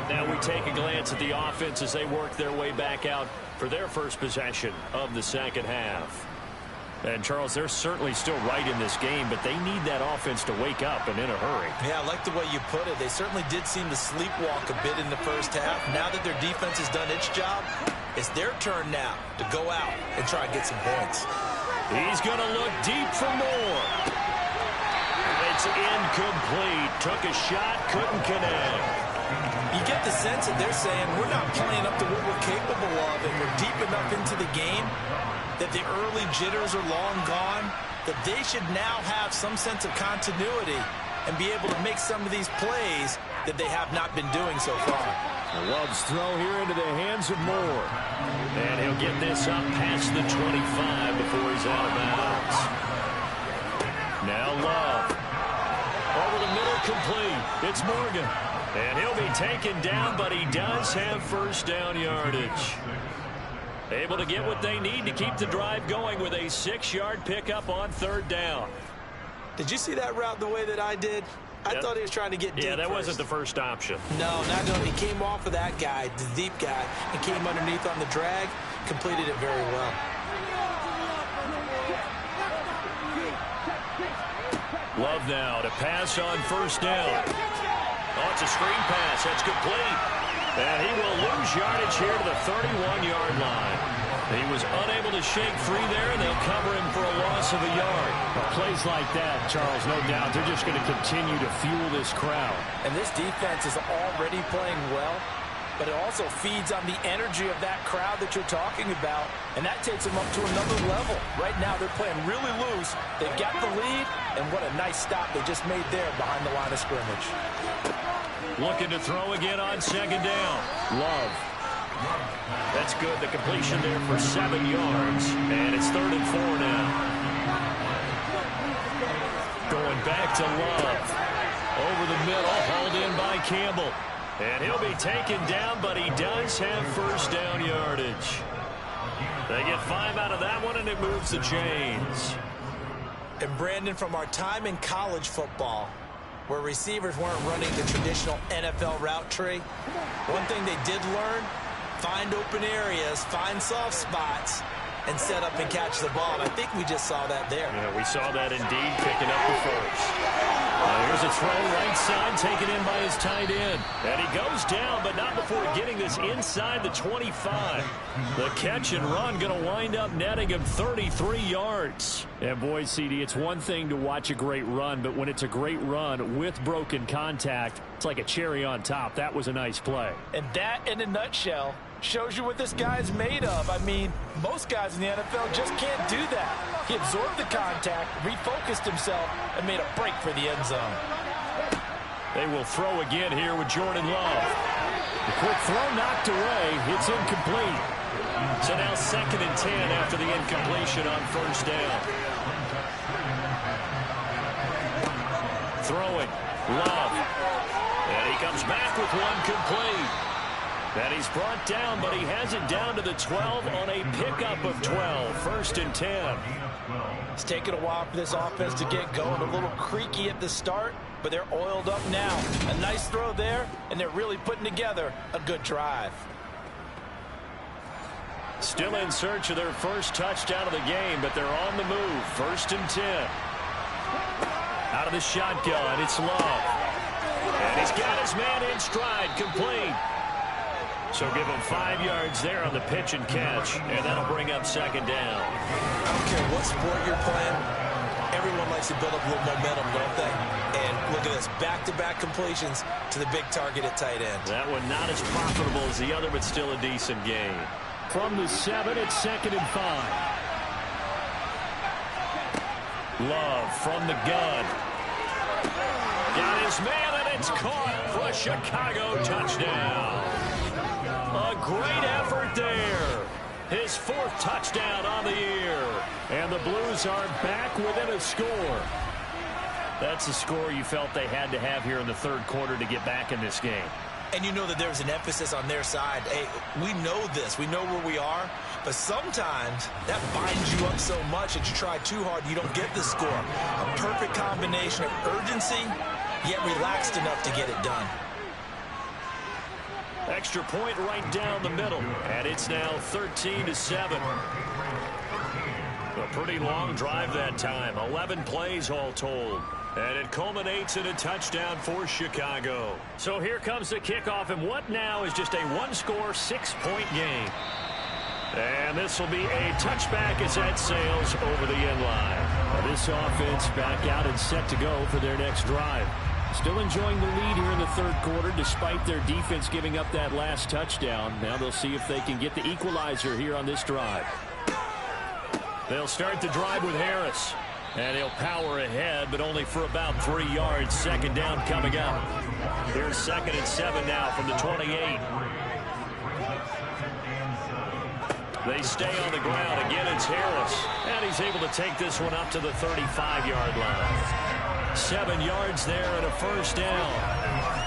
Now we take a glance at the offense as they work their way back out for their first possession of the second half. And, Charles, they're certainly still right in this game, but they need that offense to wake up and in a hurry. Yeah, I like the way you put it. They certainly did seem to sleepwalk a bit in the first half. Now that their defense has done its job, it's their turn now to go out and try and get some points. He's going to look deep for more. It's incomplete. Took a shot, couldn't connect. You get the sense that they're saying we're not playing up to what we're capable of, and we're deep enough into the game that the early jitters are long gone, that they should now have some sense of continuity and be able to make some of these plays that they have not been doing so far. Love's throw here into the hands of Moore. And he'll get this up past the 25 before he's out of bounds. Now Love. Over the middle, complete. It's Morgan. And he'll be taken down, but he does have first down yardage. Able to get what they need to keep the drive going with a 6-yard pickup on third down. Did you see that route the way that I did? I thought he was trying to get deep. Yeah, that first. wasn't the first option. No, not only. He came off of that guy, the deep guy, and came underneath on the drag, completed it very well. Love now to pass on first down. Oh, it's a screen pass. That's complete. And he will lose yardage here to the 31-yard line. He was unable to shake free there, and they'll cover him for a loss of a yard. Plays like that, Charles, no doubt, they're just going to continue to fuel this crowd. And this defense is already playing well, but it also feeds on the energy of that crowd that you're talking about, and that takes them up to another level. Right now, they're playing really loose. They've got the lead, and what a nice stop they just made there behind the line of scrimmage. Looking to throw again on second down. Love. That's good. The completion there for 7 yards. And it's 3rd and 4 now. Going back to Love. Over the middle. Hauled in by Campbell. And he'll be taken down, but he does have first down yardage. They get 5 out of that one, and it moves the chains. And Brandon, from our time in college football, where receivers weren't running the traditional NFL route tree, one thing they did learn, find open areas, find soft spots, and set up and catch the ball. And I think we just saw that there. Yeah, we saw that indeed, picking up the first. Here's a throw right side, taken in by his tight end. And he goes down, but not before getting this inside the 25. The catch and run going to wind up netting him 33 yards. And boy, CD, it's one thing to watch a great run, but when it's a great run with broken contact, it's like a cherry on top. That was a nice play. And that, in a nutshell, shows you what this guy's made of. I mean, most guys in the NFL just can't do that. He absorbed the contact, refocused himself, and made a break for the end zone. They will throw again here with Jordan Love. The quick throw knocked away. It's incomplete. So now 2nd and 10 after the incompletion on first down. Throwing. Love. And he comes back with one complete. And he's brought down, but he has it down to the 12 on a pickup of 12. 1st and 10. It's taken a while for this offense to get going. A little creaky at the start, but they're oiled up now. A nice throw there, and they're really putting together a good drive. Still in search of their first touchdown of the game, but they're on the move. 1st and 10. Out of the shotgun, it's Love. And he's got his man in stride, complete. So give him 5 yards there on the pitch and catch, and that'll bring up 2nd down. I don't care what sport you're playing, everyone likes to build up a little momentum, don't they? And look at this, back-to-back completions to the big target at tight end. That one not as profitable as the other, but still a decent gain. From the 7, it's 2nd and 5. Love from the gun. Got his man, and it's caught for a Chicago touchdown. A great effort there. His 4th touchdown on the year. And the Blues are back within a score. That's a score you felt they had to have here in the 3rd quarter to get back in this game. And you know that there's an emphasis on their side. Hey, we know this. We know where we are. But sometimes that binds you up so much that you try too hard, you don't get the score. A perfect combination of urgency, yet relaxed enough to get it done. Extra point right down the middle. And it's now 13-7. A pretty long drive that time. 11 plays all told. And it culminates in a touchdown for Chicago. So here comes the kickoff, and what now is just a 1-score, 6-point game. And this will be a touchback as that sails over the end line. This offense back out and set to go for their next drive. Still enjoying the lead here in the 3rd quarter despite their defense giving up that last touchdown. Now they'll see if they can get the equalizer here on this drive. They'll start the drive with Harris. And he'll power ahead, but only for about 3 yards. 2nd down coming up. Here's 2nd and 7 now from the 28. They stay on the ground. Again, it's Harris. And he's able to take this one up to the 35-yard line. 7 yards there and a 1st down.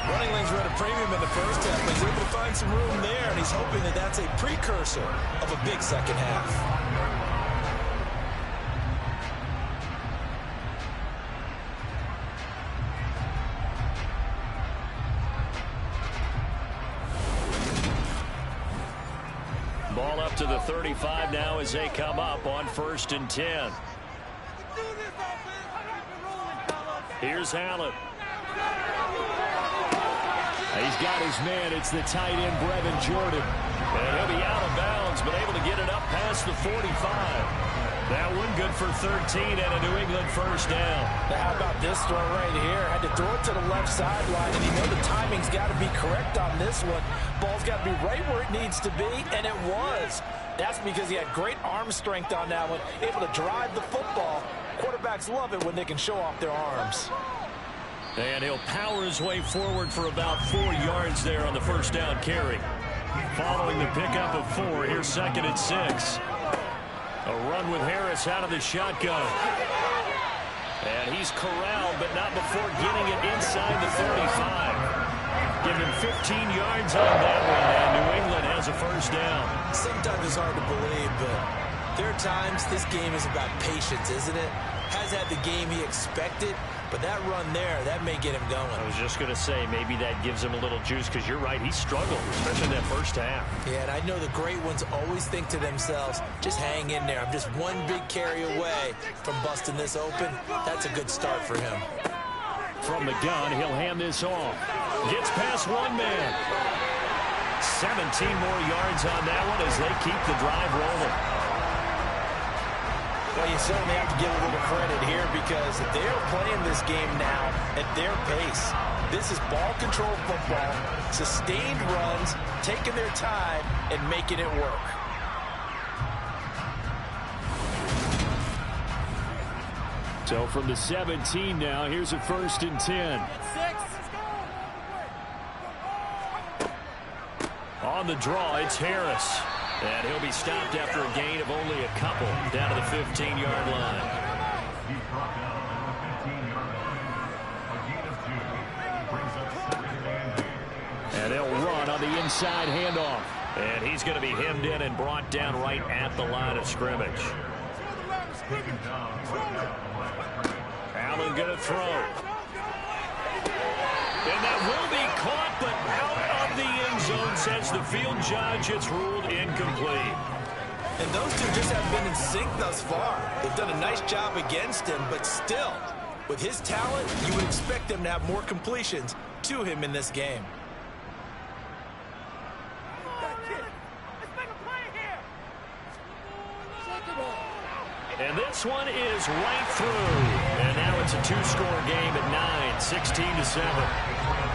Running lanes were at a premium in the first half, but he's able to find some room there, and he's hoping that that's a precursor of a big second half. Ball up to the 35 now as they come up on 1st and 10. Here's Allen. He's got his man. It's the tight end, Brevin Jordan. And he'll be out of bounds, but able to get it up past the 45. That one good for 13 and a New England 1st down. Now how about this throw right here? Had to throw it to the left sideline, and you know the timing's got to be correct on this one. Ball's got to be right where it needs to be, and it was. That's because he had great arm strength on that one, able to drive the football. Quarterbacks love it when they can show off their arms. And he'll power his way forward for about 4 yards there on the 1st down carry. Following the pickup of 4, here's 2nd and 6. A run with Harris out of the shotgun. And he's corralled, but not before getting it inside the 35. Give him 15 yards on that one, and New England has a 1st down. Sometimes it's hard to believe, but there are times this game is about patience, isn't it? Has had the game he expected, but that run there, that may get him going. I was just going to say, maybe that gives him a little juice, because you're right, he struggled, especially in that 1st half. Yeah, and I know the great ones always think to themselves, just hang in there. I'm just one big carry away from busting this open. That's a good start for him. From the gun, he'll hand this off. Gets past one man. 17 more yards on that one as they keep the drive rolling. Well, you certainly have to give a little credit here because they're playing this game now at their pace. This is ball control football, sustained runs, taking their time and making it work. So from the 17 now, here's a 1st and 10. On the draw, it's Harris. And he'll be stopped after a gain of only a couple down to the 15-yard line. And they'll run on the inside handoff. And he's going to be hemmed in and brought down right at the line of scrimmage. Allen going to throw. And that will be caught, but out of the end zone, says the field judge. It's ruled incomplete. And those two just haven't been in sync thus far. They've done a nice job against him, but still, with his talent, you would expect them to have more completions to him in this game. And this one is right through. And now it's a 2-score game at 9, 16-7.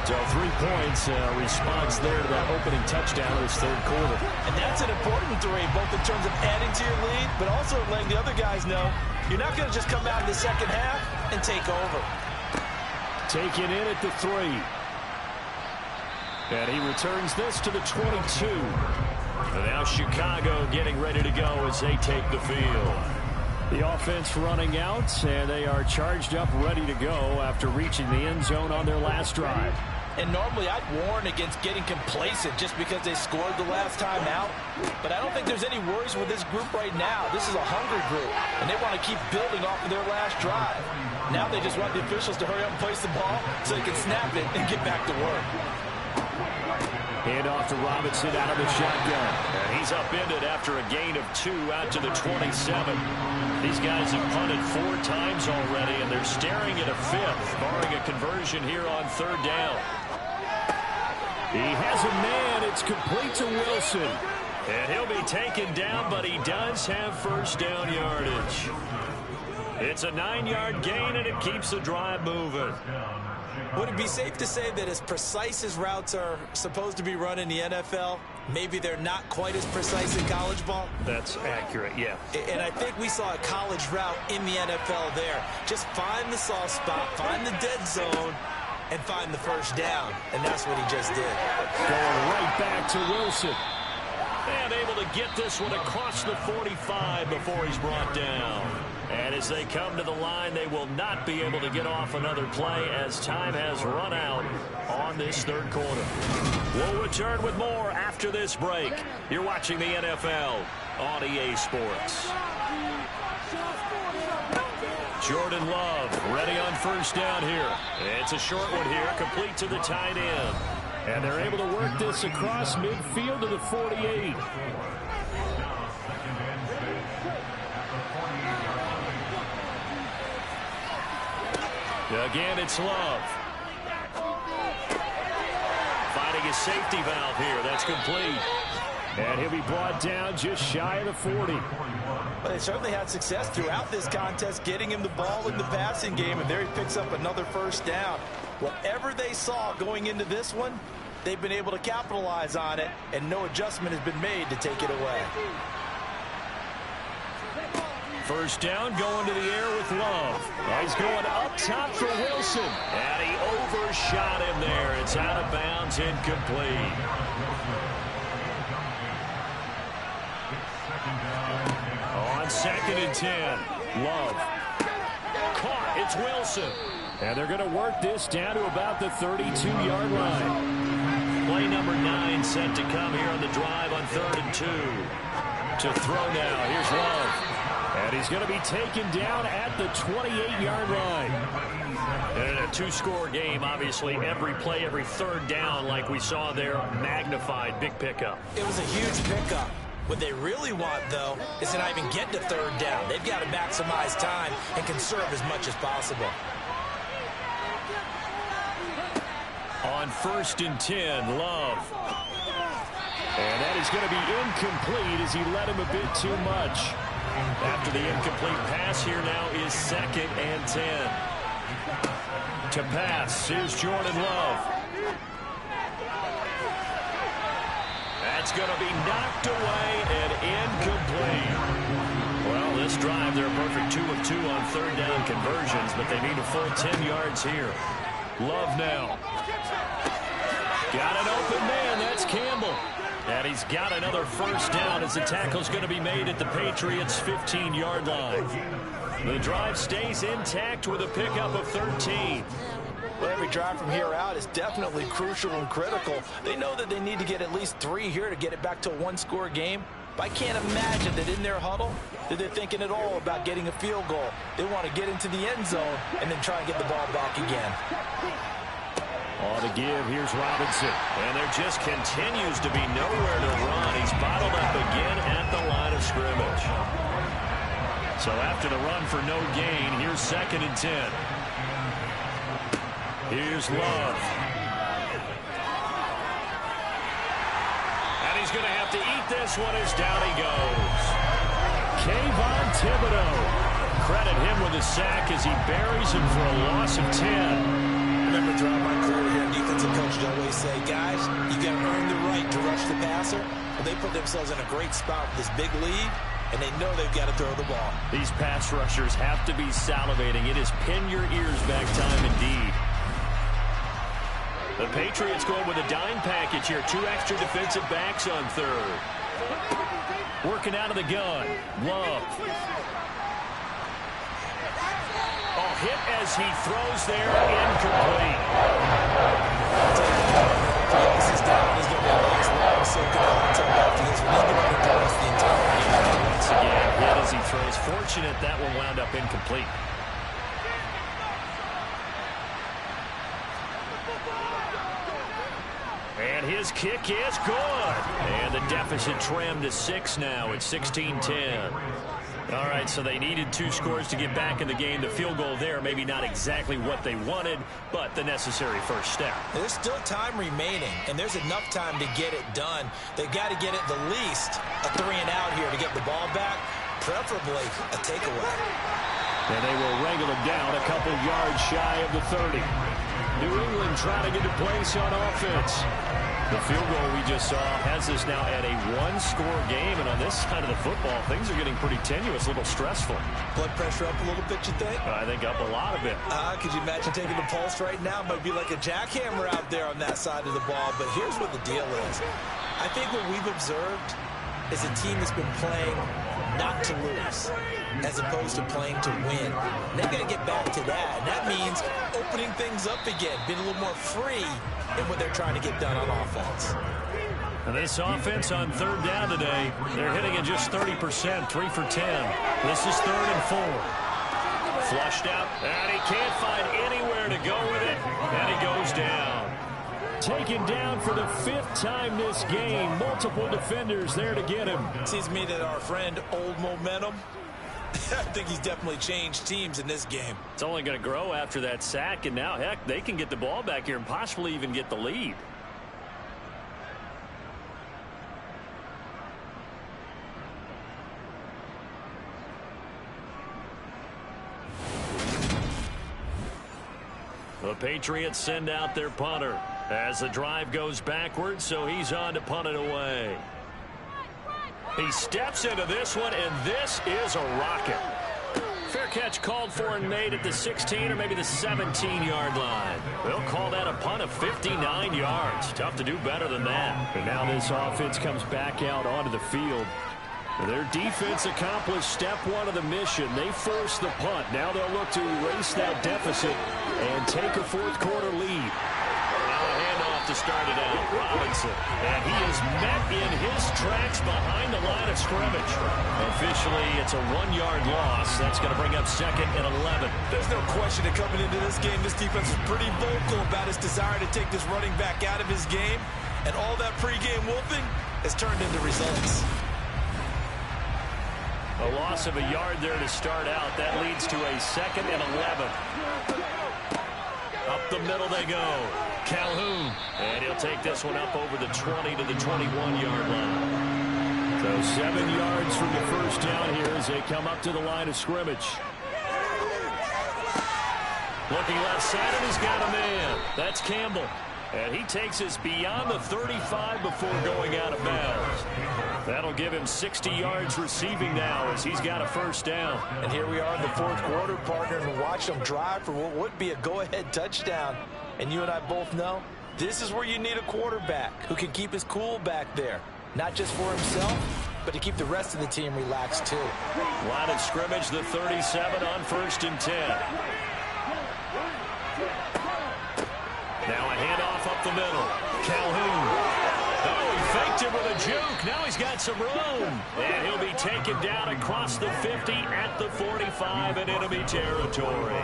So 3 points, response there to that opening touchdown in this 3rd quarter. And that's an important 3, both in terms of adding to your lead, but also letting the other guys know you're not going to just come out in the second half and take over. taken in at the 3. And he returns this to the 22. And now Chicago getting ready to go as they take the field. The offense running out, and they are charged up, ready to go after reaching the end zone on their last drive. And normally I'd warn against getting complacent just because they scored the last time out. But I don't think there's any worries with this group right now. This is a hungry group, and they want to keep building off of their last drive. Now they just want the officials to hurry up and place the ball so they can snap it and get back to work. Hand off to Robinson out of the shotgun. And he's upended after a gain of 2 out to the 27. These guys have punted 4 times already, and they're staring at a 5th, barring a conversion here on 3rd down. He has a man. It's complete to Wilson. And he'll be taken down, but he does have first down yardage. It's a 9-yard gain, and it keeps the drive moving. Would it be safe to say that as precise as routes are supposed to be run in the NFL, maybe they're not quite as precise in college ball? That's accurate, yeah. And I think we saw a college route in the NFL there. Just find the soft spot, find the dead zone, and find the first down. And that's what he just did. Going right back to Wilson. And able to get this one across the 45 before he's brought down. And as they come to the line, they will not be able to get off another play as time has run out on this 3rd quarter. We'll return with more after this break. You're watching the NFL on EA Sports. Jordan Love ready on first down here. It's a short one here, complete to the tight end. And they're able to work this across midfield to the 48. Again, it's Love. Finding his safety valve here. That's complete. And he'll be brought down just shy of the 40. Well, they certainly had success throughout this contest, getting him the ball in the passing game, and there he picks up another first down. Whatever they saw going into this one, they've been able to capitalize on it, and no adjustment has been made to take it away. First down, going to the air with Love. He's going up top for Wilson. And he overshot him there. It's out of bounds, incomplete. On 2nd and 10, Love. Caught, it's Wilson. And they're going to work this down to about the 32-yard line. Play number 9 set to come here on the drive on 3rd and 2. To throw now, here's Love. And he's going to be taken down at the 28-yard line. And in a 2-score game, obviously, every play, every 3rd down, like we saw there, magnified. Big pickup. It was a huge pickup. What they really want, though, is to not even get to 3rd down. They've got to maximize time and conserve as much as possible. On 1st and 10, Love. And that is going to be incomplete as he led him a bit too much. After the incomplete pass, here now is 2nd and 10. To pass, here's Jordan Love. That's going to be knocked away and incomplete. Well, this drive, they're a perfect 2 of 2 on 3rd down conversions, but they need a full 10 yards here. Love now. Got an open man, that's Campbell. And he's got another first down as the tackle's going to be made at the Patriots' 15-yard line. The drive stays intact with a pickup of 13. Well, every drive from here out is definitely crucial and critical. They know that they need to get at least 3 here to get it back to a 1-score game. But I can't imagine that in their huddle that they're thinking at all about getting a field goal. They want to get into the end zone and then try and get the ball back again. On the give, here's Robinson. And there just continues to be nowhere to run. He's bottled up again at the line of scrimmage. So after the run for no gain, here's 2nd and 10. Here's Love. And he's going to have to eat this one as down he goes. Kayvon Thibodeaux. Credit him with a sack as he buries him for a loss of 10. Remember throughout my career here, defensive coaches always say, guys, you got to earn the right to rush the passer. Well, they put themselves in a great spot with this big lead, and they know they've got to throw the ball. These pass rushers have to be salivating. It is pin your ears back time indeed. The Patriots going with a dime package here. 2 extra defensive backs on third. Working out of the gun. Love. Oh, hit as he throws there. Incomplete. This is down. He's going to be a nice long soaking hot tub after this one. He's going to press the entire game. Once again, hit as he throws. Fortunate that one wound up incomplete. And his kick is good. And the deficit trimmed to 6 now. It's 16-10. All right, so they needed 2 scores to get back in the game. The field goal there, maybe not exactly what they wanted, but the necessary first step. There's still time remaining, and there's enough time to get it done. They've got to get it the least a 3-and-out here to get the ball back, preferably a takeaway. And they will wrangle him down a couple yards shy of the 30. New England trying to get a place on offense. The field goal we just saw has us now at a 1-score game, and on this side of the football, things are getting pretty tenuous, a little stressful. Blood pressure up a little bit, you think? I think up a lot of it. Could you imagine taking the pulse right now? It might be like a jackhammer out there on that side of the ball, but here's what the deal is. I think what we've observed is a team that's been playing not to lose, as opposed to playing to win. They've got to get back to that, and that means opening things up again, being a little more free in what they're trying to get done on offense. And this offense on third down today, they're hitting at just 30%, 3 for 10. This is 3rd and 4. Flushed out, and he can't find anywhere to go with it, and he goes down. Taken down for the 5th time this game. Multiple defenders there to get him. Seems to me that our friend Old Momentum, I think he's definitely changed teams in this game. It's only going to grow after that sack, and now, heck, they can get the ball back here and possibly even get the lead. The Patriots send out their punter as the drive goes backwards, so he's on to punt it away. He steps into this one, and this is a rocket. Fair catch called for and made at the 16 or maybe the 17-yard line. They'll call that a punt of 59 yards. Tough to do better than that. And now this offense comes back out onto the field. Their defense accomplished step 1 of the mission. They forced the punt. Now they'll look to erase that deficit and take a 4th quarter lead. To start it out, Robinson. And he is met in his tracks behind the line of scrimmage. Officially, it's a 1-yard loss. That's going to bring up 2nd and 11. There's no question that coming into this game, this defense is pretty vocal about his desire to take this running back out of his game. And all that pregame wolfing has turned into results. A loss of a yard there to start out. That leads to a 2nd and 11. Up the middle they go. Calhoun. And he'll take this one up over the 20 to the 21-yard line. So 7 yards from the first down here as they come up to the line of scrimmage. Looking left side, and he's got a man. That's Campbell. And he takes us beyond the 35 before going out of bounds. That'll give him 60 yards receiving now as he's got a first down. And here we are in the 4th quarter, partner, and watch them drive for what would be a go-ahead touchdown. And you and I both know this is where you need a quarterback who can keep his cool back there. Not just for himself, but to keep the rest of the team relaxed too. Line of scrimmage, the 37 on 1st and 10. Now a handoff up the middle. Calhoun. Oh, he faked it with a juke. Now he's got some room. And he'll be taken down across the 50 at the 45 in enemy territory.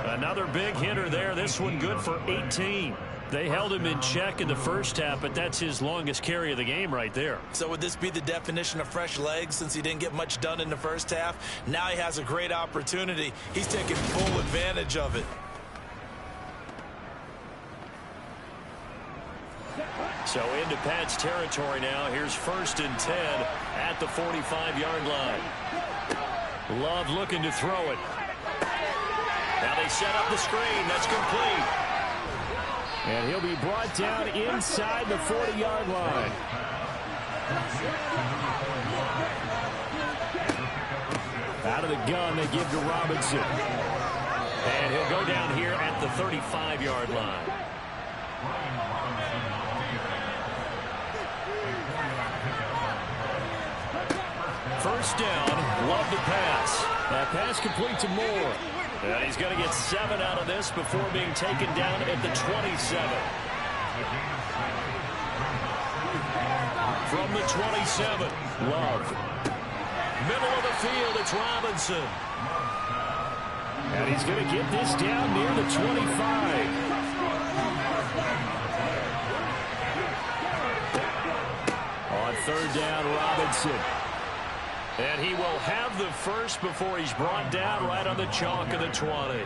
Another big hitter there. This one good for 18. They held him in check in the first half, but that's his longest carry of the game right there. So would this be the definition of fresh legs since he didn't get much done in the first half? Now he has a great opportunity. He's taking full advantage of it. So into Pat's territory now. Here's 1st and 10 at the 45-yard line. Love looking to throw it. Now they set up the screen. That's complete. And he'll be brought down inside the 40-yard line. Out of the gun, they give to Robinson. And he'll go down here at the 35-yard line. First down, Love to pass. That pass complete to Moore. And he's going to get 7 out of this before being taken down at the 27. From the 27, Love. Middle of the field, it's Robinson. And he's going to get this down near the 25. On third down, Robinson. And he will have the first before he's brought down right on the chalk of the 20.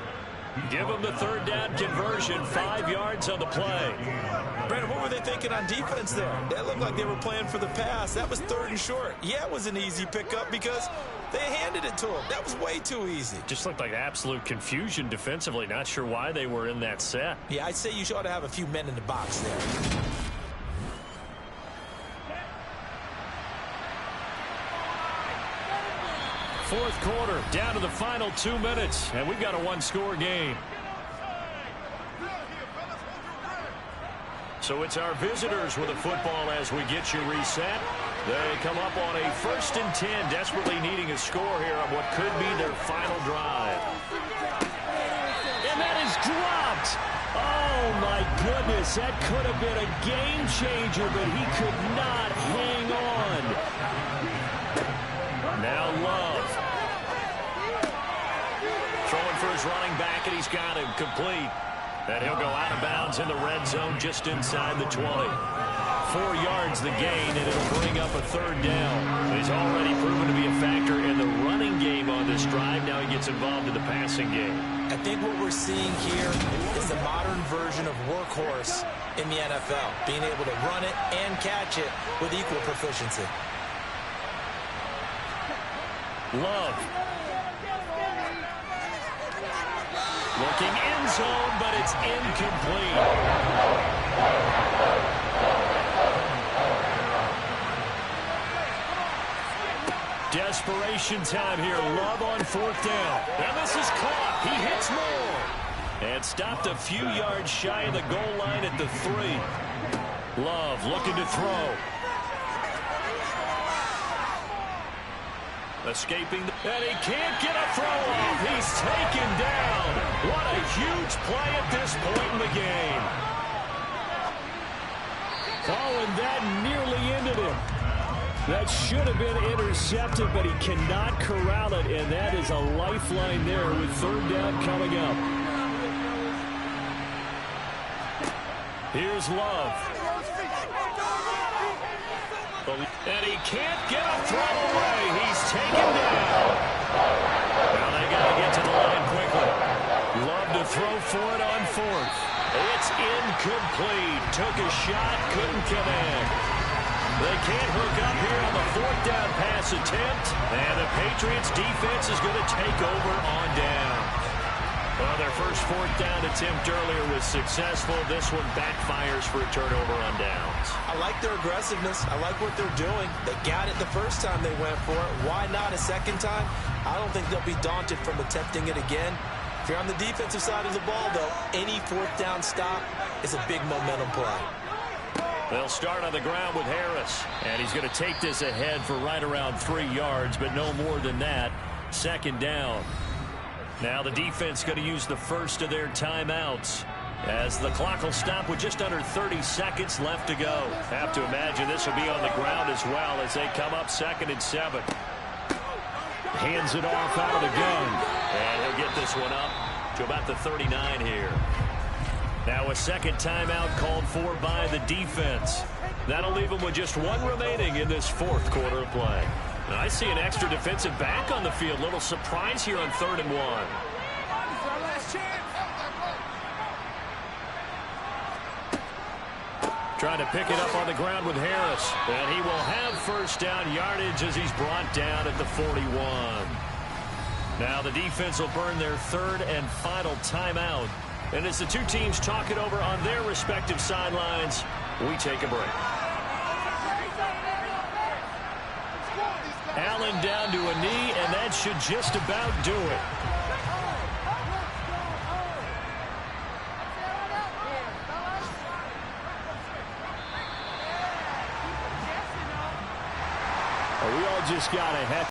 Give him the third down conversion, 5 yards on the play. Brandon, what were they thinking on defense there? That looked like they were playing for the pass. That was 3rd and short. Yeah, it was an easy pickup because they handed it to him. That was way too easy. Just looked like absolute confusion defensively. Not sure why they were in that set. Yeah, I'd say you ought to have a few men in the box there. Fourth quarter, down to the final 2 minutes, and we've got a 1-score game. So it's our visitors with the football as we get you reset. They come up on a 1st and 10, desperately needing a score here on what could be their final drive. And that is dropped. Oh, my goodness, that could have been a game changer, but he could not hang on. Now Love. Throwing for his running back, and he's got him complete. And he'll go out of bounds in the red zone just inside the 20. 4 yards the gain, and it'll bring up a 3rd down. He's already proven to be a factor in the running game on this drive. Now he gets involved in the passing game. I think what we're seeing here is the modern version of workhorse in the NFL, being able to run it and catch it with equal proficiency. Love. Looking end zone, but it's incomplete. Desperation time here. Love on 4th down. And this is caught. He hits Moore. And stopped a few yards shy of the goal line at the 3. Love looking to throw. Escaping, and he can't get a throw off. He's taken down. What a huge play at this point in the game. Oh, and that nearly ended him. That should have been intercepted, but he cannot corral it, and that is a lifeline there with 3rd down coming up. Here's Love. And he can't get a throw away. He's taken down. Now they got to get to the line quickly. Love to throw for it on 4th. It's incomplete. Took a shot, couldn't connect. They can't hook up here on the 4th down pass attempt. And the Patriots defense is going to take over on down. Well, their first 4th down attempt earlier was successful. This one backfires for a turnover on downs. I like their aggressiveness. I like what they're doing. They got it the first time they went for it. Why not a second time? I don't think they'll be daunted from attempting it again. If you're on the defensive side of the ball, though, any 4th down stop is a big momentum play. They'll start on the ground with Harris. And he's going to take this ahead for right around 3 yards, but no more than that. 2nd down. Now the defense going to use the first of their timeouts as the clock will stop with just under 30 seconds left to go. Have to imagine this will be on the ground as well as they come up 2nd and 7. Hands it off out of the gun. And he'll get this one up to about the 39 here. Now a 2nd timeout called for by the defense. That'll leave them with just 1 remaining in this 4th quarter of play. I see an extra defensive back on the field. Little surprise here on 3rd and 1. Trying to pick it up on the ground with Harris. And he will have 1st down yardage as he's brought down at the 41. Now the defense will burn their 3rd and final timeout. And as the two teams talk it over on their respective sidelines, we take a break. Allen down to a knee, and that should just about do it. We all just got a heck